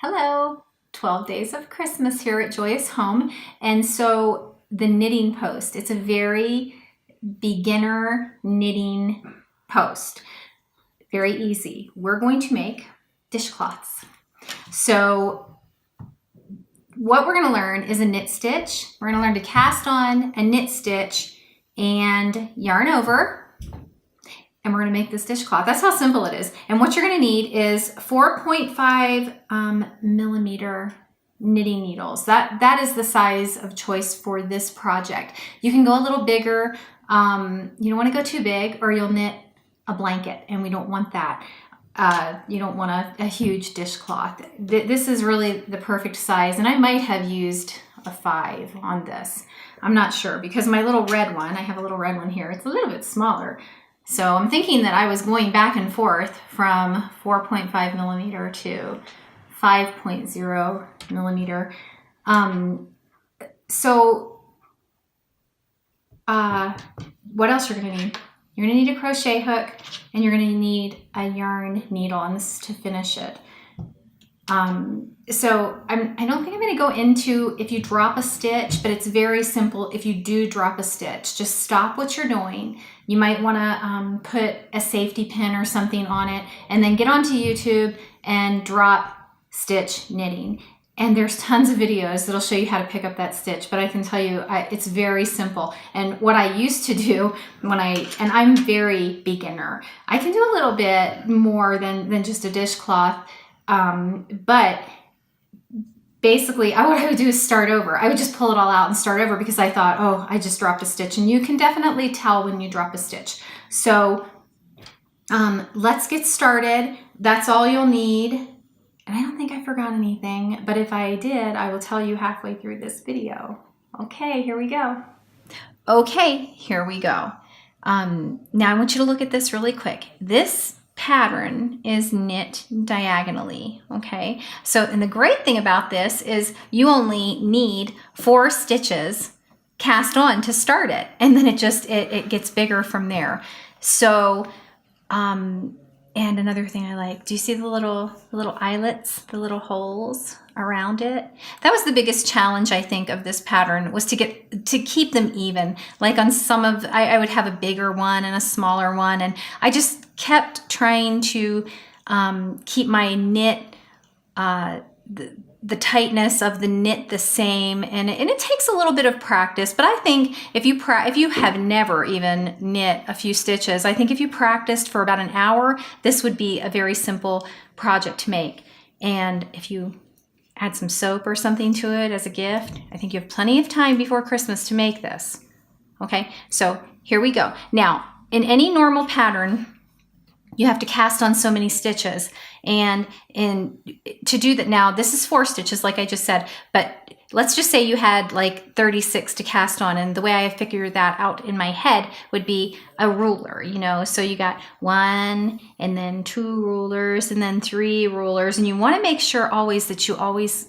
Hello, 12 Days of Christmas here at Joyous Home. And so the knitting post, it's a very beginner knitting post. Very easy. We're going to make dishcloths. So what we're going to learn is a knit stitch. We're going to learn to cast on a knit stitch and yarn over. And we're going to make this dishcloth. That's how simple it is. And what you're going to need is 4.5 millimeter knitting needles. That is the size of choice for this project. You can go a little bigger. You don't want to go too big or you'll knit a blanket, and we don't want that. You don't want a huge dishcloth. This is really the perfect size, and I might have used a 5 on this. I'm not sure because my little red one, I have a little red one here, it's a little bit smaller. So I'm thinking that I was going back and forth from 4.5 millimeter to 5.0 millimeter. What else you're going to need? You're going to need a crochet hook, and you're going to need a yarn needle, and this is to finish it. So I don't think I'm going to go into if you drop a stitch, but it's very simple. If you do drop a stitch, just stop what you're doing. You might want to put a safety pin or something on it, and then get onto YouTube and drop stitch knitting. And there's tons of videos that'll show you how to pick up that stitch, but I can tell you it's very simple. And what I used to do and I'm very beginner, I can do a little bit more than just a dishcloth. But basically what I would do is start over. I would just pull it all out and start over because I thought, oh, I just dropped a stitch. And you can definitely tell when you drop a stitch. So let's get started. That's all you'll need. And I don't think I forgot anything, but if I did, I will tell you halfway through this video. Okay, here we go. Okay, here we go. Now I want you to look at this really quick. This pattern is knit diagonally, okay? So, and the great thing about this is you only need 4 stitches cast on to start it, and then it gets bigger from there. So, and another thing I like, do you see the little eyelets, the little holes around it? That was the biggest challenge, I think, of this pattern, was to keep them even. Like on some of, I would have a bigger one and a smaller one, and I just kept trying to keep my knit, the tightness of the knit the same, and it takes a little bit of practice, but I think if you have never even knit a few stitches, I think if you practiced for about an hour, this would be a very simple project to make. And if you add some soap or something to it as a gift, I think you have plenty of time before Christmas to make this. Okay, so here we go. Now, in any normal pattern, you have to cast on so many stitches, and to do that, now this is 4 stitches like I just said, but let's just say you had like 36 to cast on, and the way I figured that out in my head would be a ruler, so you got 1 and then 2 rulers and then 3 rulers, and you want to make sure always that you always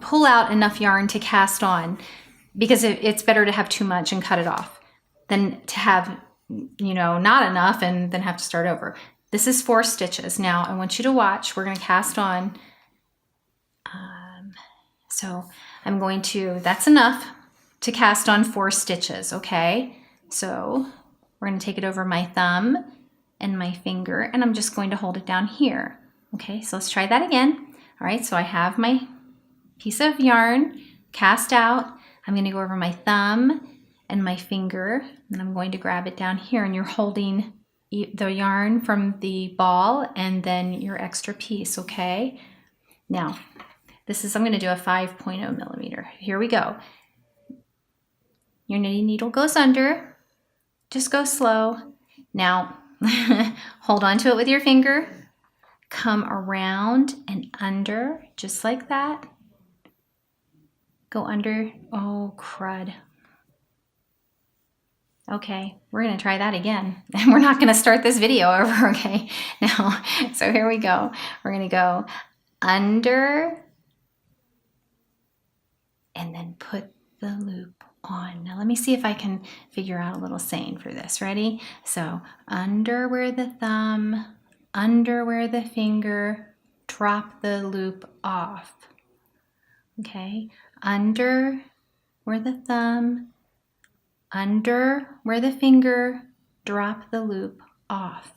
pull out enough yarn to cast on, because it's better to have too much and cut it off than to have not enough and then have to start over. This is 4 stitches. Now I want you to watch. We're going to cast on. So I'm going to, that's enough to cast on 4 stitches. Okay. So we're going to take it over my thumb and my finger, and I'm just going to hold it down here. Okay. So let's try that again. All right. So I have my piece of yarn cast out. I'm going to go over my thumb and my finger, and I'm going to grab it down here, and you're holding the yarn from the ball and then your extra piece. Okay. Now I'm going to do a 5.0 millimeter. Here we go. Your knitting needle goes under. Just go slow. Now hold on to it with your finger. Come around and under, just like that. Go under. Oh, crud. Okay, we're going to try that again. And we're not going to start this video over, okay? Now, so here we go. We're going to go under and then put the loop on. Now let me see if I can figure out a little saying for this. Ready? So under where the thumb, under where the finger, drop the loop off. Okay, under where the thumb, under where the finger, drop the loop off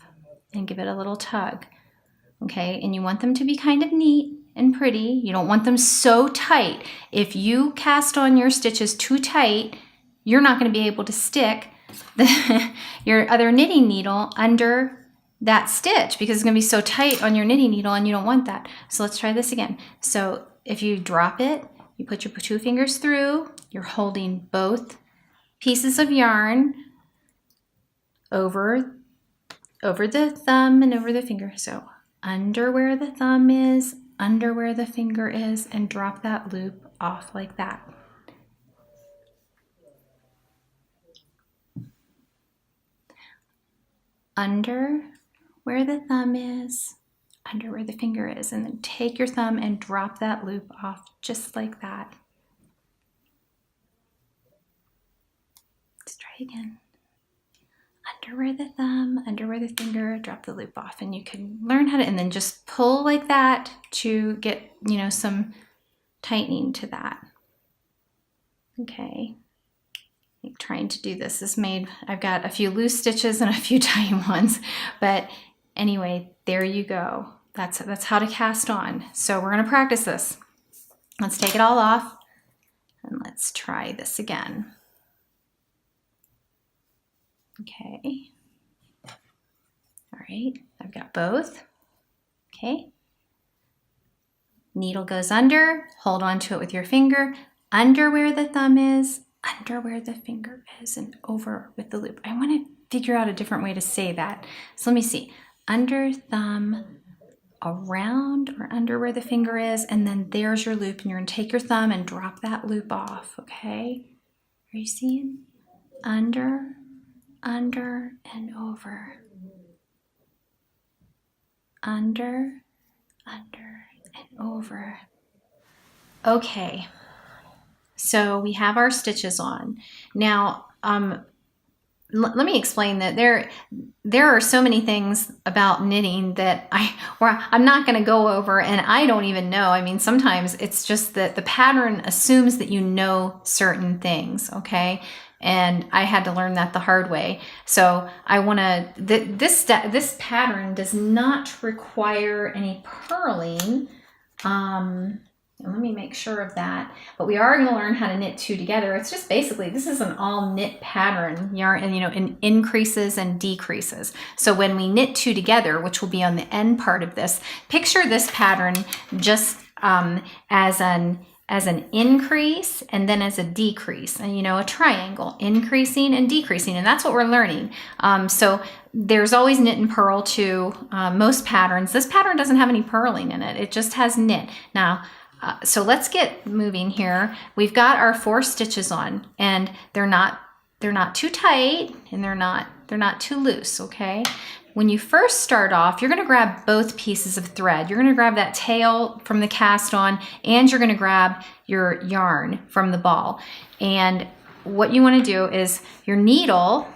and give it a little tug. Okay, and you want them to be kind of neat and pretty. You don't want them so tight. If you cast on your stitches too tight, you're not going to be able to stick your other knitting needle under that stitch because it's going to be so tight on your knitting needle and you don't want that. So let's try this again. So if you drop it, you put your 2 fingers through, you're holding both pieces of yarn over the thumb and over the finger. So under where the thumb is, under where the finger is, and drop that loop off like that. Under where the thumb is, under where the finger is, and then take your thumb and drop that loop off just like that. Let's try again. Under where the thumb, under where the finger, drop the loop off, and you can learn how to, and then just pull like that to get, some tightening to that. Okay. Trying to do this is made, I've got a few loose stitches and a few tight ones, but anyway, there you go. That's how to cast on. So we're going to practice this. Let's take it all off and let's try this again. Okay. All right, I've got both. Okay. Needle goes under, hold on to it with your finger, under where the thumb is, under where the finger is, and over with the loop. I want to figure out a different way to say that. So let me see. Under thumb, around or under where the finger is, and then there's your loop, and you're going to take your thumb and drop that loop off, okay? Are you seeing? Under, and over. Under, and over. Okay. So we have our stitches on. Now, let me explain that there are so many things about knitting that I'm not going to go over, and I don't even know. I mean, sometimes it's just that the pattern assumes that you know certain things, okay? And I had to learn that the hard way. So I want to, this pattern does not require any purling. Let me make sure of that. But we are going to learn how to knit 2 together. It's just basically, this is an all knit pattern yarn, and in increases and decreases. So when we knit 2 together, which will be on the end part of this, picture this pattern just as an increase and then as a decrease, and a triangle, increasing and decreasing, and that's what we're learning. So there's always knit and purl to most patterns. This pattern doesn't have any purling in it. It just has knit. Now, so let's get moving here. We've got our 4 stitches on, and they're not too tight, and they're not too loose, okay? When you first start off, you're going to grab both pieces of thread. You're going to grab that tail from the cast on, and you're going to grab your yarn from the ball. And what you want to do is your needle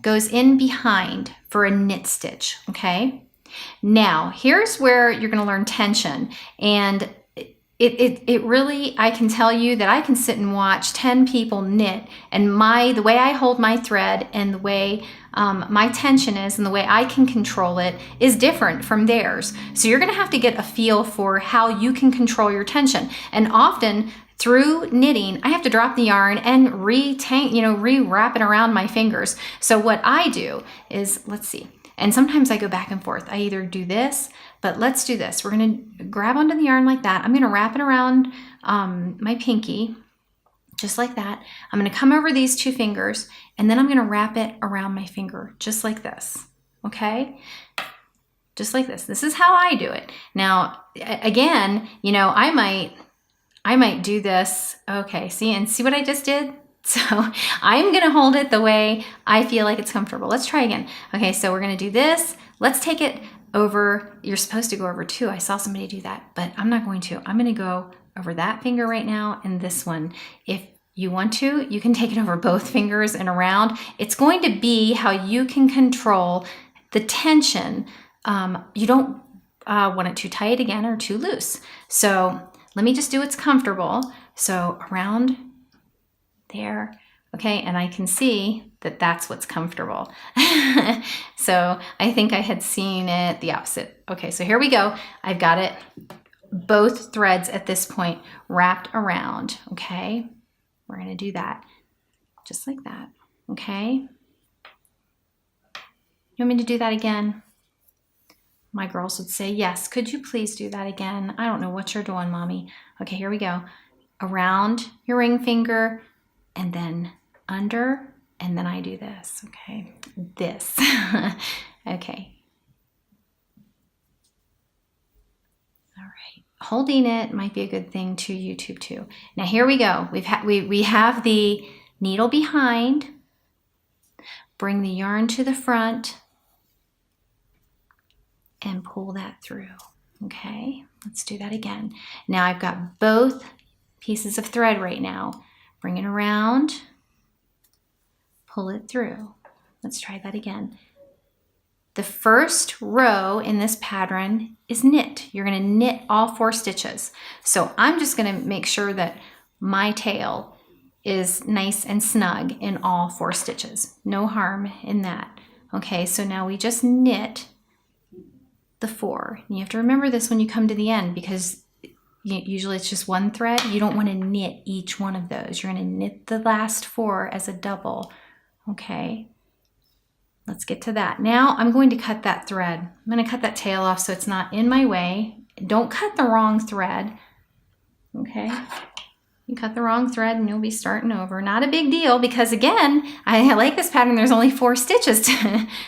goes in behind for a knit stitch, okay? Now, here's where you're going to learn tension, and it really, I can tell you that I can sit and watch 10 people knit, and the way I hold my thread and the way my tension is and the way I can control it is different from theirs. So you're going to have to get a feel for how you can control your tension. And often through knitting, I have to drop the yarn and re-wrap it around my fingers. So what I do is, let's see. And sometimes I go back and forth. I either do this, but let's do this. We're going to grab onto the yarn like that. I'm going to wrap it around my pinky, just like that. I'm going to come over these 2 fingers, and then I'm going to wrap it around my finger, just like this, okay? Just like this. This is how I do it. Now, again, I might do this. Okay, see what I just did? So I'm going to hold it the way I feel like it's comfortable. Let's try again. Okay, so we're going to do this. Let's take it over. You're supposed to go over 2. I saw somebody do that, but I'm not going to. I'm going to go over that finger right now and this one. If you want to, you can take it over both fingers and around. It's going to be how you can control the tension. You don't want it too tight again or too loose. So let me just do what's comfortable. So around there, okay, and I can see that that's what's comfortable. So I think I had seen it the opposite. Okay, so here we go. I've got it, both threads at this point wrapped around, okay? We're gonna do that just like that, okay? You want me to do that again? My girls would say, yes, could you please do that again? I don't know what you're doing, Mommy. Okay, here we go. Around your ring finger and then under, and then I do this, okay? This, okay. All right, holding it might be a good thing to YouTube too. Now here we go. We have the needle behind. Bring the yarn to the front and pull that through. Okay, let's do that again. Now I've got both pieces of thread right now. Bring it around, pull it through. Let's try that again. The first row in this pattern is knit. You're gonna knit all 4 stitches. So I'm just gonna make sure that my tail is nice and snug in all 4 stitches. No harm in that. Okay, so now we just knit the 4. And you have to remember this when you come to the end, because usually it's just one thread. You don't want to knit each one of those. You're going to knit the last 4 as a double. Okay, let's get to that. Now I'm going to cut that thread. I'm going to cut that tail off so it's not in my way. Don't cut the wrong thread. Okay, you cut the wrong thread and you'll be starting over. Not a big deal, because again, I like this pattern. There's only 4 stitches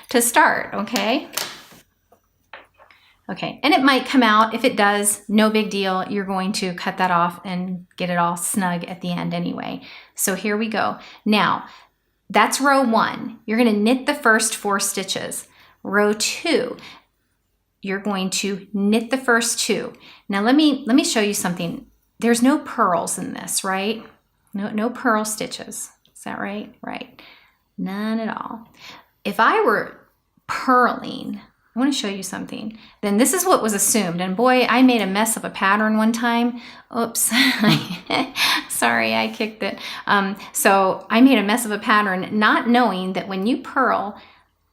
to start. Okay. Okay, and it might come out. If it does, no big deal. You're going to cut that off and get it all snug at the end anyway. So here we go. Now, that's row 1. You're going to knit the first 4 stitches. Row 2, you're going to knit the first 2. Now let me show you something. There's no purls in this, right? No purl stitches. Is that right? Right. None at all. If I were purling, I want to show you something. Then this is what was assumed. And boy, I made a mess of a pattern one time. Oops. Sorry, I kicked it. So I made a mess of a pattern, not knowing that when you purl,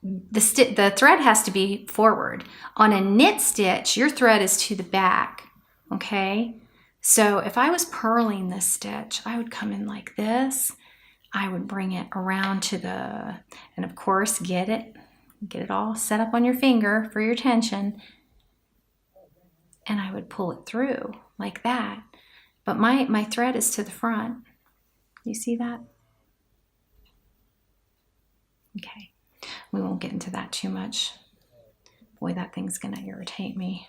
the thread has to be forward. On a knit stitch, your thread is to the back. Okay? So if I was purling this stitch, I would come in like this. I would bring it around to the, and of course, get it all set up on your finger for your tension, and I would pull it through like that. But my thread is to the front. You see that? Okay, we won't get into that too much. Boy, that thing's gonna irritate me.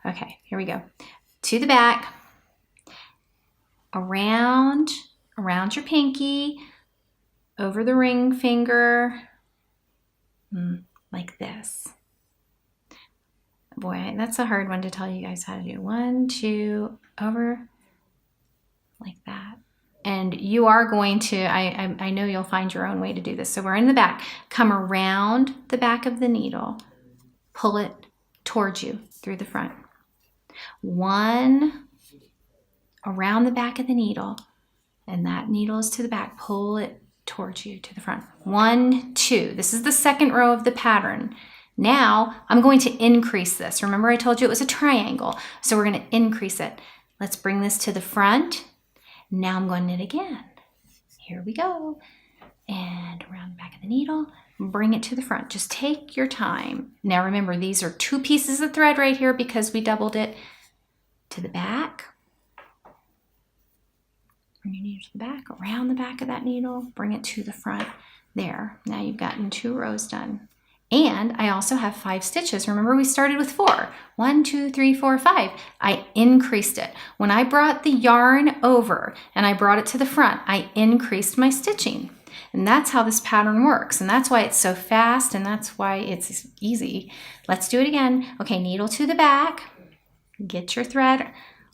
Okay, here we go. To the back, around your pinky, over the ring finger, like this. Boy, that's a hard one to tell you guys how to do. 1, 2, over, like that. And you are going to, I know you'll find your own way to do this. So we're in the back. Come around the back of the needle, pull it towards you through the front. 1 around the back of the needle, and that needle is to the back. Pull it towards you to the front. 1, 2. This is the second row of the pattern. Now I'm going to increase this. Remember I told you it was a triangle, so we're going to increase it. Let's bring this to the front. Now I'm going to knit again. Here we go. And around the back of the needle, bring it to the front. Just take your time. Now remember, these are 2 pieces of thread right here because we doubled it. To the back. Bring your needle to the back, around the back of that needle, bring it to the front. There. Now you've gotten 2 rows done. And I also have 5 stitches. Remember, we started with 4. 1, 2, 3, 4, 5. I increased it. When I brought the yarn over and I brought it to the front, I increased my stitching. And that's how this pattern works. And that's why it's so fast, and that's why it's easy. Let's do it again. Okay, needle to the back. Get your thread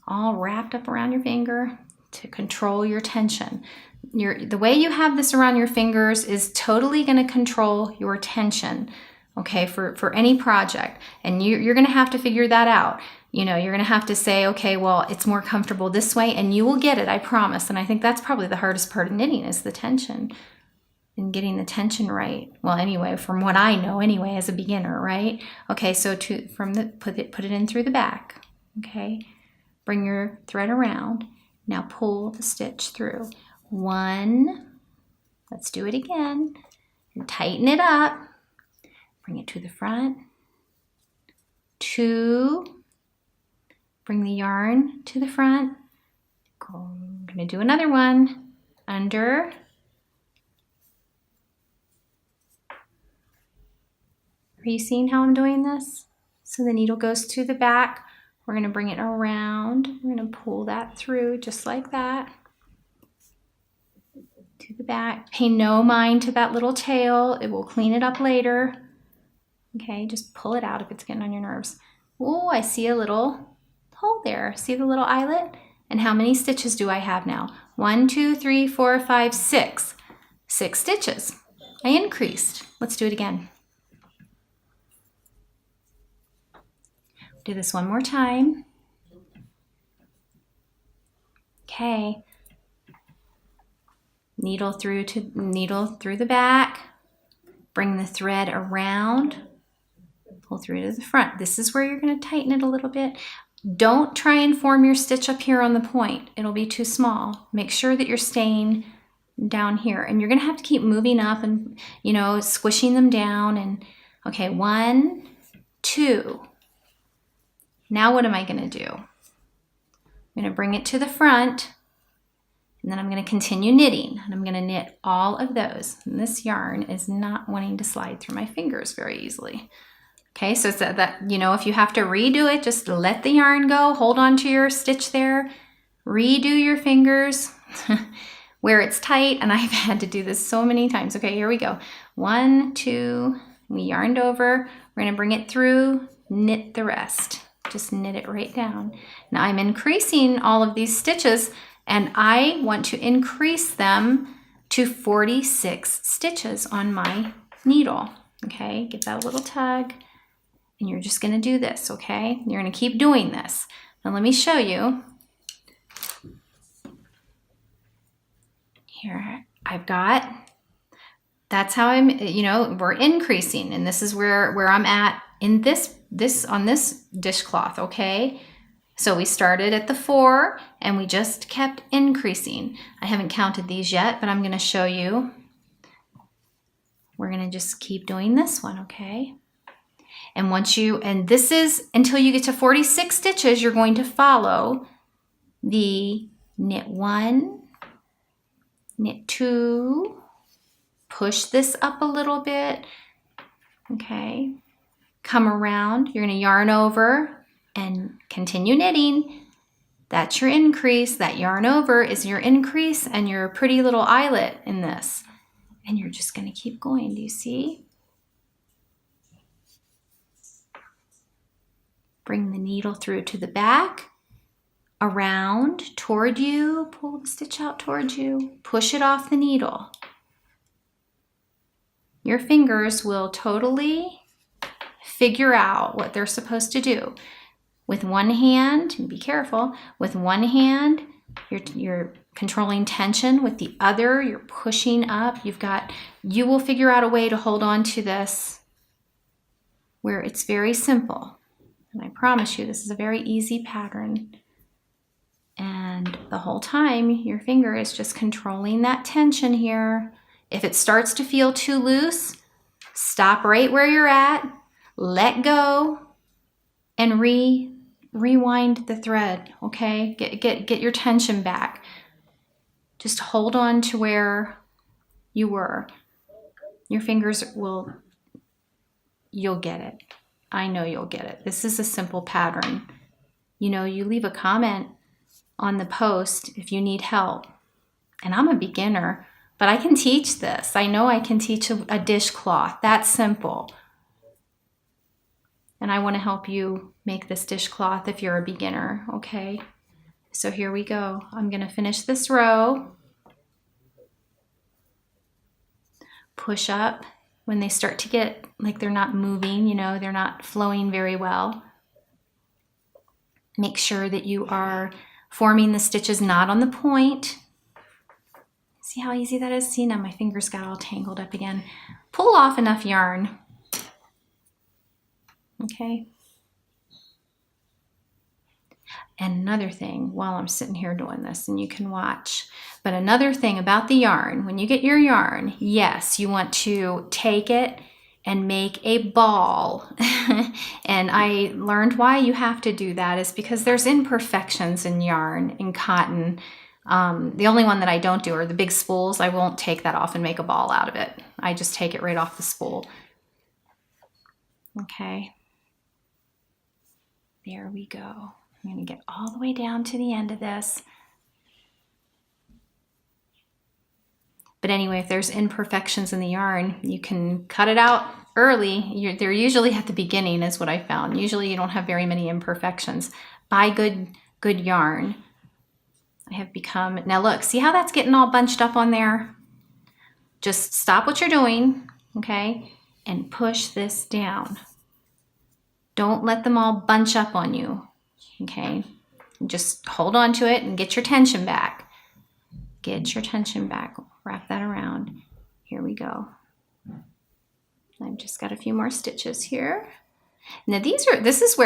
all wrapped up around your finger to control your tension. The way you have this around your fingers is totally going to control your tension. okay, for any project. And you're going to have to figure that out. You know, you're going to have to say, okay, well, it's more comfortable this way, and you will get it, I promise. And I think that's probably the hardest part of knitting is the tension and getting the tension right. Well, anyway, from what I know anyway, as a beginner, right? Okay, so put it in through the back, okay? Bring your thread around. Now pull the stitch through. 1, let's do it again, and tighten it up. Bring it to the front. 2, bring the yarn to the front. I'm gonna do another one. Under. Are you seeing how I'm doing this? So the needle goes to the back. We're gonna bring it around. We're gonna pull that through just like that. To the back. Pay no mind to that little tail. It will clean it up later. Okay, just pull it out if it's getting on your nerves. Oh, I see a little hole there. See the little eyelet? And how many stitches do I have now? 1, 2, 3, 4, 5, 6. 6 stitches. I increased. Let's do it again. Do this one more time. Okay. Needle through the back. Bring the thread around. Pull through to the front. This is where you're going to tighten it a little bit. Don't try and form your stitch up here on the point. It'll be too small. Make sure that you're staying down here, and you're going to have to keep moving up and, you know, squishing them down. And okay, 1, 2. Now what am I going to do? I'm going to bring it to the front, and then I'm going to continue knitting, and I'm going to knit all of those. And this yarn is not wanting to slide through my fingers very easily. Okay, so it's that, you know, if you have to redo it, just let the yarn go, hold on to your stitch there, redo your fingers where it's tight, and I've had to do this so many times. Okay, here we go. 1, 2, we yarned over, we're gonna bring it through, knit the rest. Just knit it right down. Now I'm increasing all of these stitches, and I want to increase them to 46 stitches on my needle. Okay, give that a little tug. And you're just gonna do this, okay? You're gonna keep doing this. Now let me show you. Here, that's how I'm, you know, we're increasing, and this is where I'm at in on this dishcloth, okay? So we started at the 4, and we just kept increasing. I haven't counted these yet, but I'm gonna show you. We're gonna just keep doing this one, okay? And this is until you get to 46 stitches, you're going to follow the knit 1, knit 2, push this up a little bit, okay? Come around, you're gonna yarn over and continue knitting. That's your increase. That yarn over is your increase and your pretty little eyelet in this. And you're just gonna keep going, do you see? Bring the needle through to the back, around, toward you, pull the stitch out toward you, push it off the needle. Your fingers will totally figure out what they're supposed to do. With one hand, be careful, with one hand, you're controlling tension. With the other, you're pushing up. You will figure out a way to hold on to this where it's very simple. And I promise you, this is a very easy pattern. And the whole time, your finger is just controlling that tension here. If it starts to feel too loose, stop right where you're at, let go, and rewind the thread, okay? Get your tension back. Just hold on to where you were. Your fingers you'll get it. I know you'll get it. This is a simple pattern. You know, you leave a comment on the post if you need help. And I'm a beginner, but I can teach this. I know I can teach a dishcloth. That's simple. And I want to help you make this dishcloth if you're a beginner, okay? So here we go. I'm going to finish this row. Push up when they start to get like they're not moving, you know, they're not flowing very well, make sure that you are forming the stitches not on the point. See how easy that is? See, now my fingers got all tangled up again. Pull off enough yarn. Okay. And another thing, while I'm sitting here doing this, and you can watch, but another thing about the yarn, when you get your yarn, yes, you want to take it and make a ball. And I learned why you have to do that is because there's imperfections in yarn, in cotton. The only one that I don't do are the big spools. I won't take that off and make a ball out of it. I just take it right off the spool. Okay. There we go. I'm going to get all the way down to the end of this. But anyway, if there's imperfections in the yarn, you can cut it out early. They're usually at the beginning is what I found. Usually you don't have very many imperfections. Buy good yarn. I have become, now look, see how that's getting all bunched up on there? Just stop what you're doing, okay? And push this down. Don't let them all bunch up on you, okay? Just hold on to it and get your tension back. Get your tension back. Wrap that around. Here we go. I've just got a few more stitches here. Now this is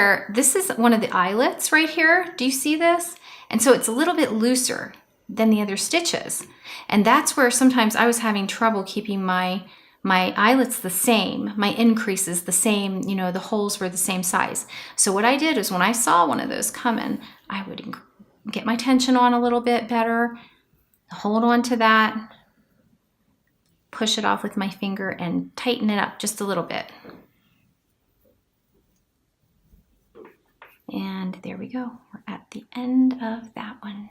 one of the eyelets right here. Do you see this? And so it's a little bit looser than the other stitches. And that's where sometimes I was having trouble keeping my eyelets the same, my increases the same, you know, the holes were the same size. So what I did is when I saw one of those coming, I would get my tension on a little bit better, hold on to that, push it off with my finger and tighten it up just a little bit. And there we go. We're at the end of that one.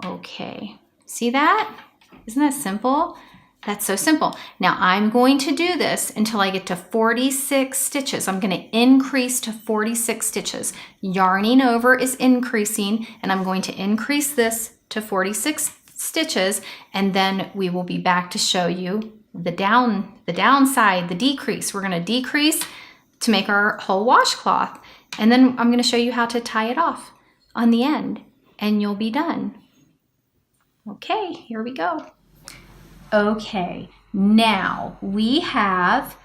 Okay, see that? Isn't that simple? That's so simple. Now I'm going to do this until I get to 46 stitches. I'm going to increase to 46 stitches. Yarning over is increasing, and I'm going to increase this to 46 stitches, and then we will be back to show you the downside, the decrease. We're going to decrease to make our whole washcloth, and then I'm going to show you how to tie it off on the end, and you'll be done. Okay, here we go. Okay, now we have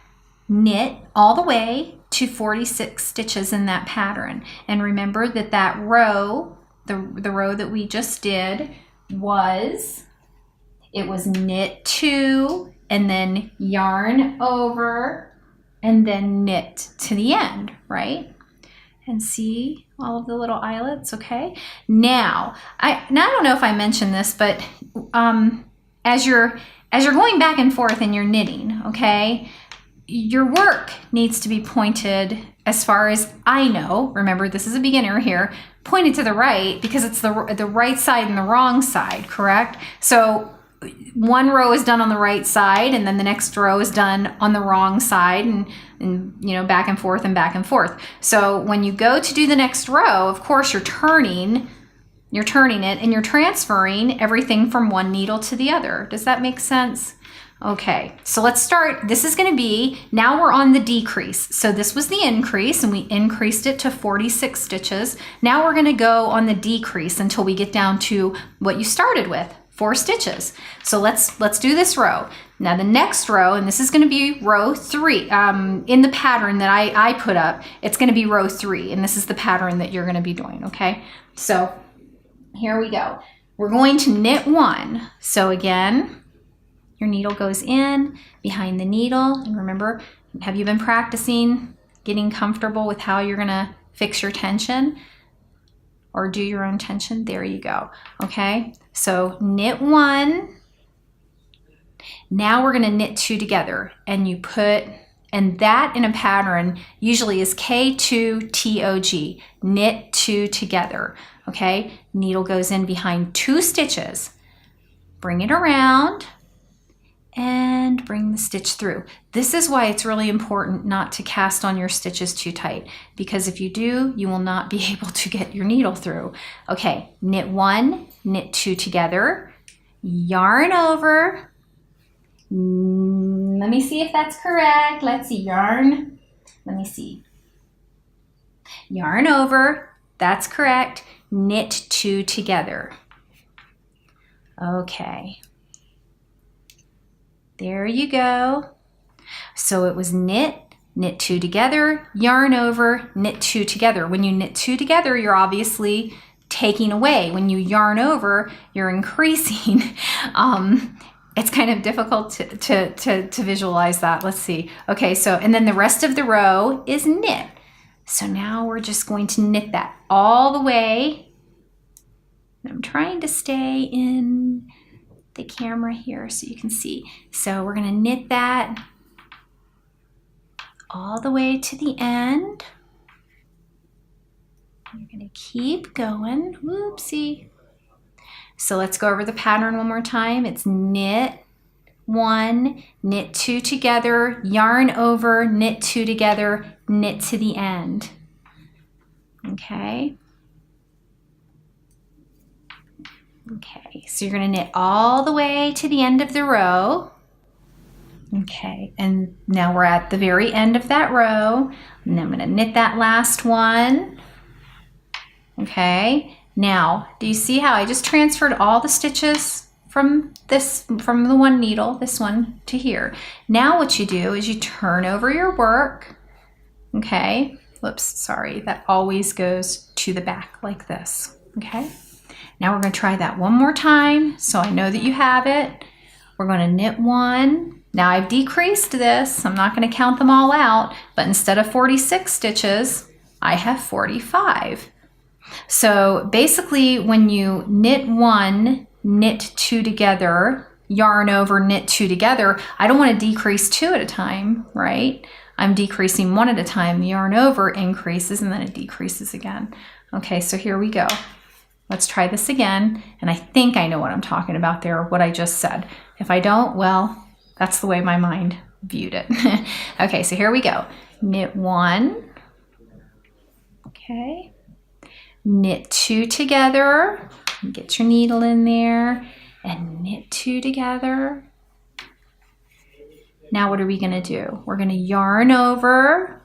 knit all the way to 46 stitches in that pattern. And remember that row, the row that we just did was knit 2 and then yarn over and then knit to the end, right? And see all of the little eyelets, okay? Now I don't know if I mentioned this, but as you're going back and forth and you're knitting, okay, your work needs to be pointed, as far as I know, remember this is a beginner here, pointed to the right because it's the right side and the wrong side, correct? So one row is done on the right side and then the next row is done on the wrong side, and you know, back and forth and back and forth. So when you go to do the next row, of course you're turning it and you're transferring everything from one needle to the other. Does that make sense? Okay, so let's start. This is going to be, now we're on the decrease. So this was the increase and we increased it to 46 stitches. Now we're going to go on the decrease until we get down to what you started with, 4 stitches. So let's do this row. Now the next row, and this is going to be row 3, in the pattern that I put up, it's going to be row 3, and this is the pattern that you're going to be doing, okay? So here we go. We're going to knit 1. So again, your needle goes in behind the needle. And remember, have you been practicing getting comfortable with how you're going to fix your tension or do your own tension? There you go. Okay, so knit 1. Now we're going to knit 2 together, and you put, and that in a pattern usually is K2TOG, knit 2 together. Okay, needle goes in behind 2 stitches, bring it around and bring the stitch through. This is why it's really important not to cast on your stitches too tight, because if you do, you will not be able to get your needle through. Okay, knit 1, knit 2 together, yarn over, Let me see if that's correct. Let's see, yarn. Let me see. Yarn over, that's correct. Knit 2 together. Okay. There you go. So it was knit 2 together, yarn over, knit 2 together. When you knit 2 together, you're obviously taking away. When you yarn over, you're increasing. It's kind of difficult to visualize that. Let's see. Okay, so, and then the rest of the row is knit. So now we're just going to knit that all the way. I'm trying to stay in the camera here so you can see. So we're going to knit that all the way to the end. You're going to keep going. Whoopsie. So let's go over the pattern one more time. It's knit 1, knit 2 together, yarn over, knit 2 together, knit to the end. Okay. Okay, so you're going to knit all the way to the end of the row. Okay, and now we're at the very end of that row, and I'm going to knit that last one. Okay, now do you see how I just transferred all the stitches from the one needle, this one, to here? Now what you do is you turn over your work. Okay, whoops, sorry, that always goes to the back like this. Okay, now we're going to try that one more time so I know that you have it. We're going to knit 1. Now I've decreased this. I'm not going to count them all out, but instead of 46 stitches, I have 45. So basically when you knit 1, knit 2 together, yarn over, knit 2 together, I don't want to decrease 2 at a time, right? I'm decreasing 1 at a time. The yarn over increases and then it decreases again. Okay, so here we go. Let's try this again. And I think I know what I'm talking about there, what I just said. If I don't, well, that's the way my mind viewed it. Okay, so here we go. Knit 1. Okay. Knit 2 together. Get your needle in there and knit 2 together. Now what are we going to do? We're going to yarn over.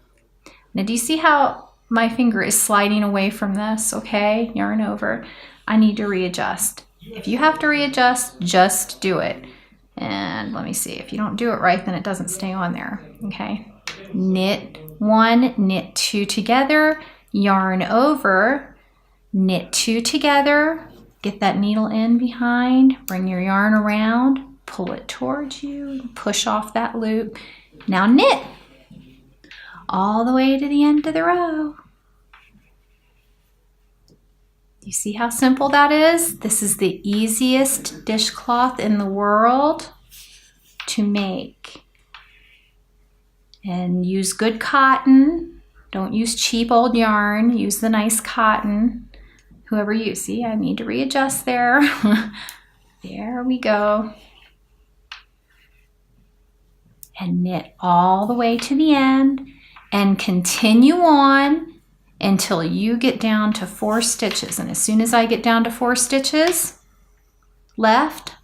Now do you see how my finger is sliding away from this? Okay, yarn over. I need to readjust. If you have to readjust, just do it. And let me see, if you don't do it right, then it doesn't stay on there. Okay, knit 1, knit 2 together, yarn over, knit 2 together, get that needle in behind, bring your yarn around, pull it towards you, push off that loop. Now knit all the way to the end of the row. You see how simple that is? This is the easiest dishcloth in the world to make. And use good cotton. Don't use cheap old yarn. Use the nice cotton. Whoever you see, I need to readjust there. There we go. And knit all the way to the end and continue on until you get down to 4 stitches. And as soon as I get down to 4 stitches left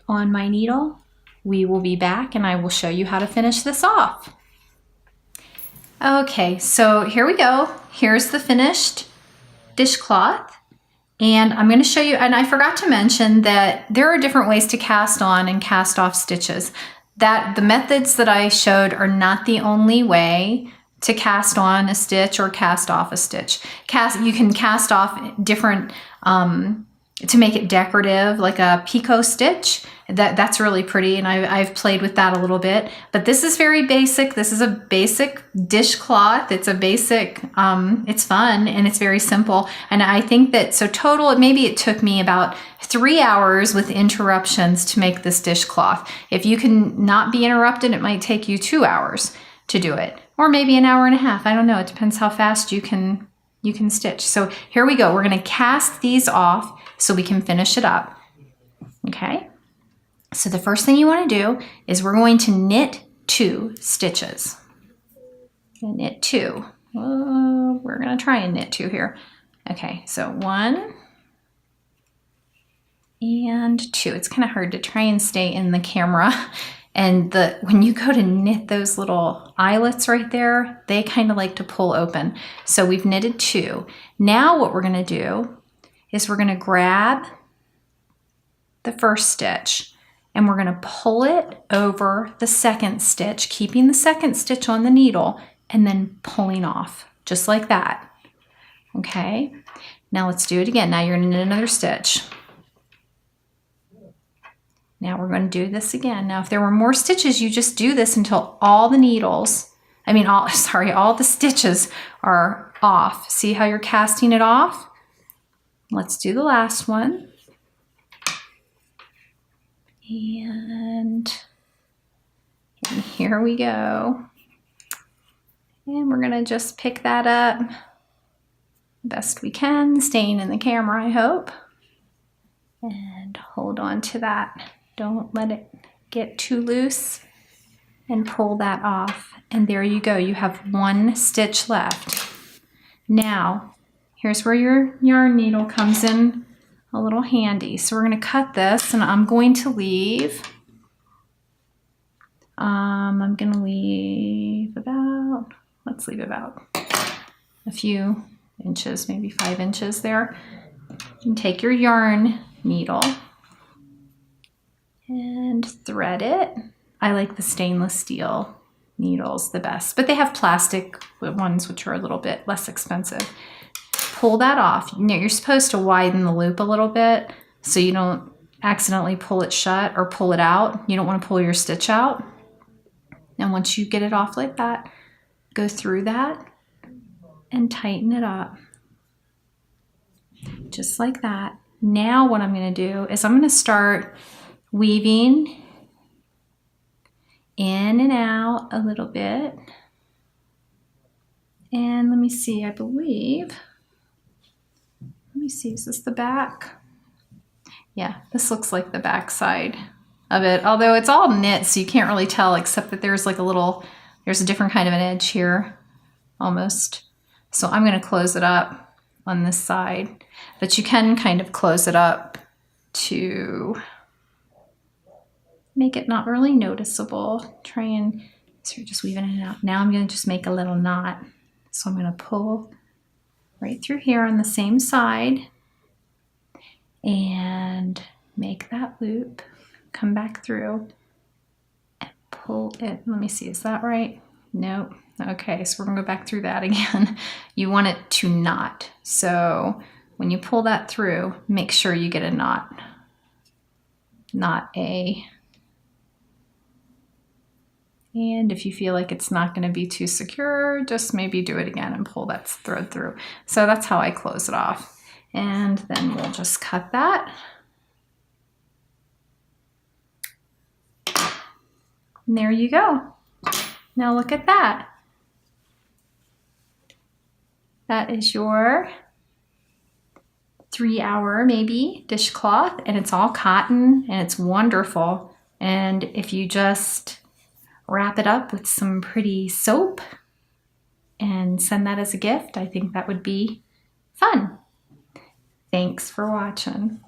on my needle, we will be back and I will show you how to finish this off. Okay, so here we go. Here's the finished dishcloth. And I'm going to show you, and I forgot to mention that there are different ways to cast on and cast off stitches. That the methods that I showed are not the only way to cast on a stitch or cast off a stitch. You can cast off different, to make it decorative, like a picot stitch. That's really pretty, and I've played with that a little bit. But this is very basic. This is a basic dishcloth. It's a basic, it's fun, and it's very simple. And I think that, so total, maybe it took me about 3 hours with interruptions to make this dishcloth. If you can not be interrupted, it might take you 2 hours to do it. Or maybe an hour and a half. I don't know. It depends how fast you can stitch. So here we go. We're going to cast these off so we can finish it up. Okay. So the first thing you want to do is we're going to knit 2 stitches. Knit 2. We're going to try and knit 2 here. Okay. So 1, and 2. It's kind of hard to try and stay in the camera. And when you go to knit those little eyelets right there, they kind of like to pull open. So we've knitted 2. Now what we're going to do is we're going to grab the first stitch and we're going to pull it over the second stitch, keeping the second stitch on the needle and then pulling off, just like that. Okay, now let's do it again. Now you're going to knit another stitch. Now we're going to do this again. Now if there were more stitches, you just do this until all the needles, all the stitches are off. See how you're casting it off? Let's do the last one. And here we go. And we're going to just pick that up best we can, staying in the camera, I hope. And hold on to that. Don't let it get too loose and pull that off. And there you go. You have 1 stitch left. Now, here's where your yarn needle comes in a little handy. So we're going to cut this and I'm going to leave, let's leave about a few inches, maybe 5 inches there. And take your yarn needle and thread it. I like the stainless steel needles the best, but they have plastic ones which are a little bit less expensive. Pull that off. You're supposed to widen the loop a little bit so you don't accidentally pull it shut or pull it out. You don't want to pull your stitch out. And once you get it off like that, go through that and tighten it up. Just like that. Now what I'm going to do is I'm going to start weaving in and out a little bit. And let me see, let me see, is this the back? Yeah, this looks like the back side of it, although it's all knit, so you can't really tell, except that there's like there's a different kind of an edge here, almost. So I'm going to close it up on this side, but you can kind of close it up to make it not really noticeable. So you're just weaving it out. Now I'm going to just make a little knot. So I'm going to pull right through here on the same side and make that loop, come back through and pull it. Let me see, is that right? Nope. Okay, so we're gonna go back through that again. You want it to knot. So when you pull that through, make sure you get a knot, not a. And if you feel like it's not going to be too secure, just maybe do it again and pull that thread through. So that's how I close it off. And then we'll just cut that. And there you go. Now look at that. That is your 3-hour maybe dishcloth, and it's all cotton and it's wonderful. And if you just wrap it up with some pretty soap and send that as a gift, I think that would be fun. Thanks for watching.